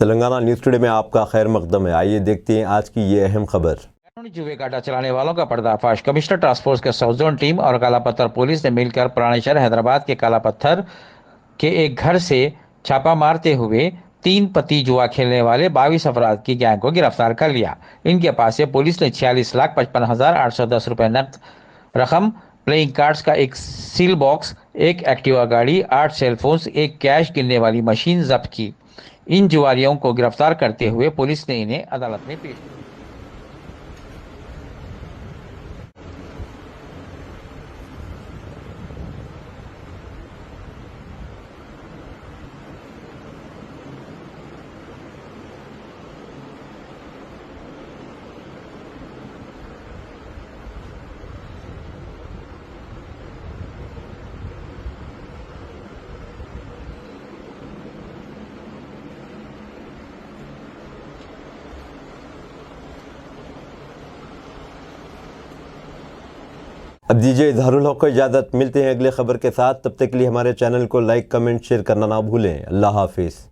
Telangana news today में आपका खैर मकदम है। आइए देखते हैं आज की ये अहम खबर। जुए का अड्डा चलाने वालों का पर्दाफाश। कमिश्नर टास्क फोर्स के साउथ जोन टीम और काला पत्थर पुलिस ने मिलकर पुराने शहर हैदराबाद के काला पत्थर के एक घर से छापा मारते हुए 3 पत्ती जुआ खेलने वाले 22 अपराध की गैंग को गिरफ्तार कर लिया। इनके पास से पुलिस ने 46,55,810 रुपए नकद रकम, प्लेइंग कार्ड्स का एक सील बॉक्स, एक एक्टिवा गाड़ी, 8 सेलफोन्स, एक कैश गिनने वाली मशीन जब्त की। इन जुआरियों को गिरफ्तार करते हुए पुलिस ने इन्हें अदालत में पेश किया। अब दीजिए इजहारुल हक को इजाज़त। मिलते हैं अगले खबर के साथ। तब तक के लिए हमारे चैनल को लाइक, कमेंट, शेयर करना ना भूलें। अल्लाह हाफिज़।